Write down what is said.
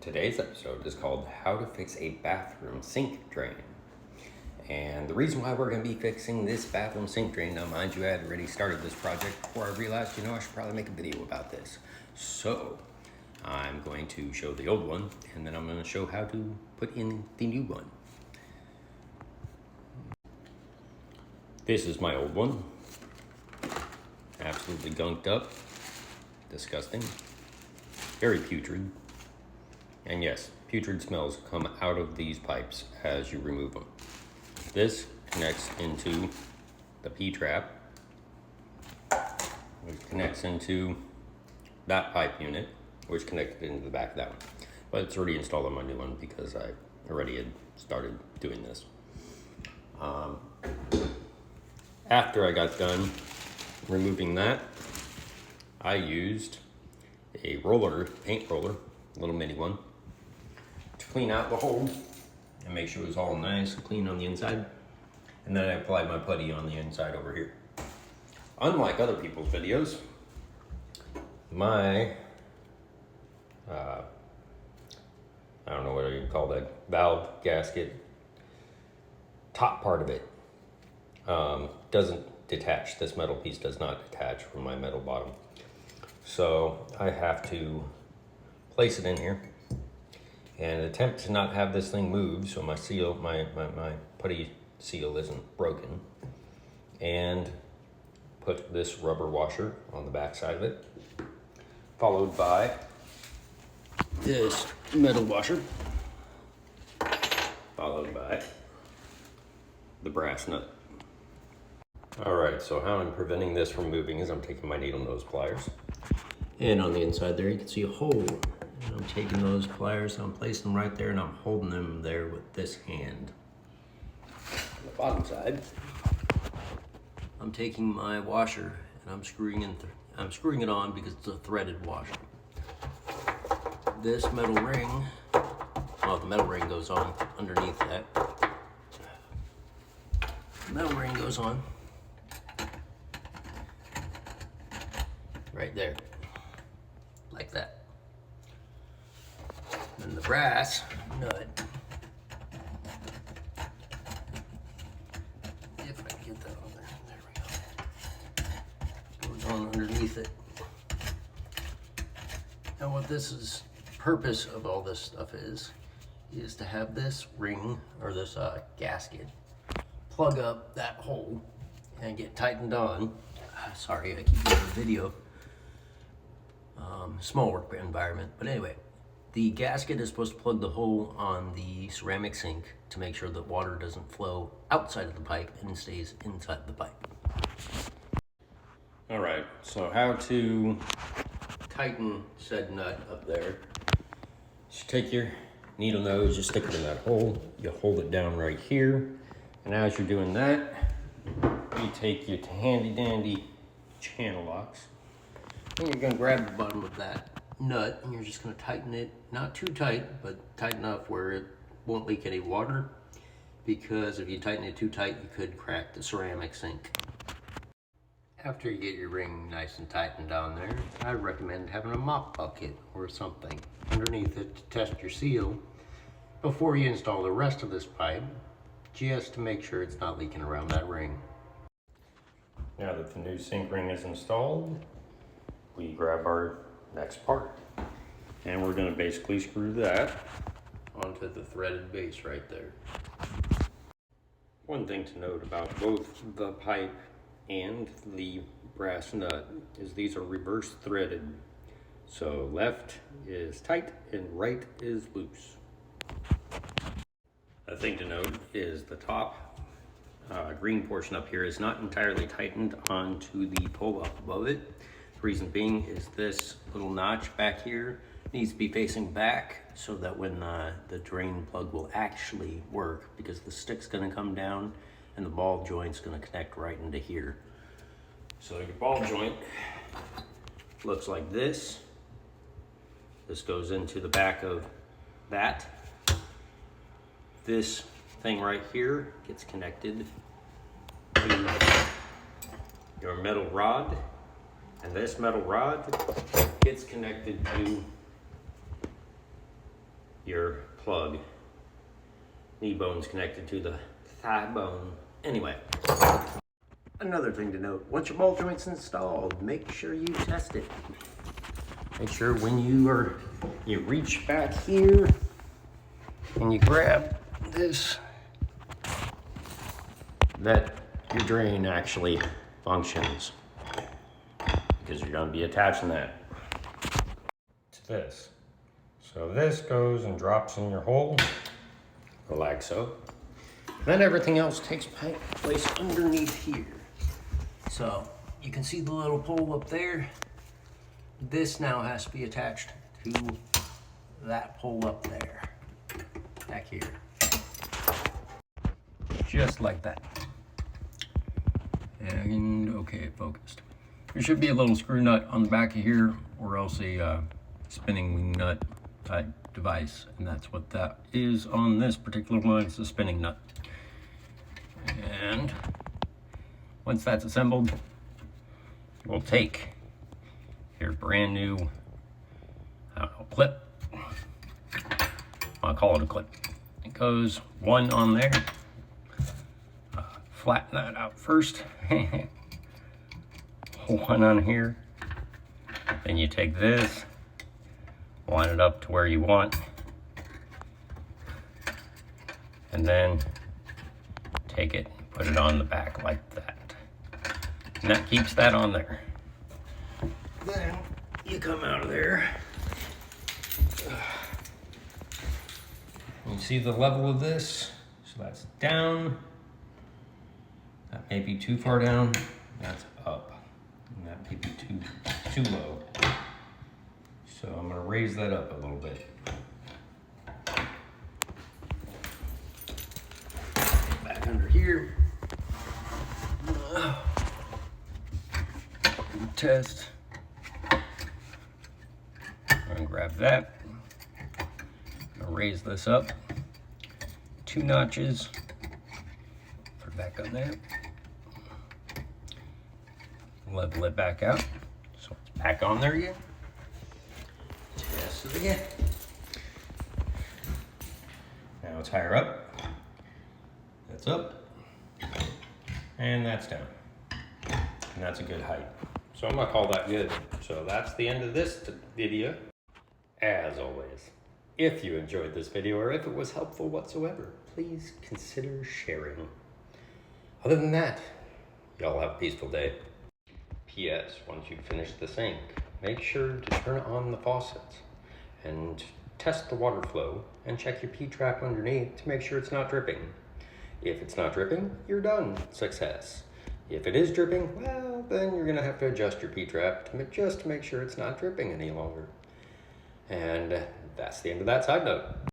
Today's episode is called How to Fix a Bathroom Sink Drain. And the reason why we're going to be fixing this bathroom sink drain, now mind you, I had already started this project before I realized, I should probably make a video about this. So I'm going to show the old one, and then I'm going to show how to put in the new one. This is my old one. Absolutely gunked up. Disgusting. Very putrid. And yes, putrid smells come out of these pipes as you remove them. This connects into the P-trap, which connects into that pipe unit, which connected into the back of that one. But it's already installed on my new one because I already had started doing this. After I got done removing that, I used a paint roller, a little mini one, to clean out the hole and make sure it was all nice and clean on the inside. And then I applied my putty on the inside over here. Unlike other people's videos, my, I don't know what you call that, valve gasket, top part of it doesn't detach. This metal piece does not detach from my metal bottom. So I have to place it in here and attempt to not have this thing move so my seal, my putty seal isn't broken, and put this rubber washer on the back side of it, followed by this metal washer, followed by the brass nut. All right, so how I'm preventing this from moving is I'm taking my needle nose pliers, and on the inside there you can see a hole. And I'm taking those pliers and I'm placing them right there, and I'm holding them there with this hand. On the bottom side, I'm taking my washer and I'm screwing it on because it's a threaded washer. This metal ring, well, the metal ring goes on underneath that. The metal ring goes on right there, like that. And the brass nut, if I can get that on there we go, goes on underneath it. Now what this is, purpose of all this stuff is to have this ring, or this gasket, plug up that hole and get tightened on. Sorry, I keep doing the video. Small work environment, but anyway, the gasket is supposed to plug the hole on the ceramic sink to make sure that water doesn't flow outside of the pipe and stays inside the pipe. All right, so how to tighten said nut up there. You take your needle nose, you stick it in that hole, you hold it down right here, and as you're doing that, you take your handy dandy channel locks, and you're gonna grab the bottom of that nut and you're just gonna tighten it, not too tight, but tight enough where it won't leak any water, because if you tighten it too tight, you could crack the ceramic sink. After you get your ring nice and tightened down there, I recommend having a mop bucket or something underneath it to test your seal before you install the rest of this pipe, just to make sure it's not leaking around that ring. Now that the new sink ring is installed, we grab our next part, and we're going to basically screw that onto the threaded base right there. One thing to note about both the pipe and the brass nut is these are reverse threaded, so left is tight and right is loose. A thing to note is the top green portion up here is not entirely tightened onto the pull up above it. The reason being is this little notch back here needs to be facing back so that when the drain plug will actually work, because the stick's gonna come down and the ball joint's gonna connect right into here. So your ball joint looks like this. This goes into the back of that. This thing right here gets connected to your metal rod, and this metal rod gets connected to your plug. Knee bone's connected to the thigh bone. Anyway, another thing to note, once your ball joint's installed, make sure you test it. Make sure when you reach back here and you grab this, that your drain actually functions, because you're going to be attaching that to this. So this goes and drops in your hole, like so. Then everything else takes place underneath here. So you can see the little pole up there. This now has to be attached to that pole up there, back here. Just like that. And okay, focused. There should be a little screw nut on the back of here, or else a spinning wing nut type device, and that's what that is on this particular one. It's a spinning nut. And once that's assembled, we'll take your brand new, I don't know, clip. I'll call it a clip. It goes one on there. Flatten that out first. One on here. Then you take this, line it up to where you want, and then take it, put it on the back like that. And that keeps that on there. Then you come out of there. You see the level of this? So that's down. That may be too far down. That's up. And that may be too low. So I'm gonna raise that up a little bit. Back under here. Test. I'm gonna grab that. I'm gonna raise this up 2 notches. Put it back on there. Level it back out. So it's back on there again. Test it again. Now it's higher up. That's up. And that's down. And that's a good height. So I'm gonna call that good. So that's the end of this video. As always, if you enjoyed this video or if it was helpful whatsoever, please consider sharing. Other than that, y'all have a peaceful day. P.S. Once you've finished the sink, make sure to turn on the faucets and test the water flow and check your P-trap underneath to make sure it's not dripping. If it's not dripping, you're done. Success. If it is dripping, well, then you're gonna have to adjust your P-trap just to make sure it's not dripping any longer. And that's the end of that side note.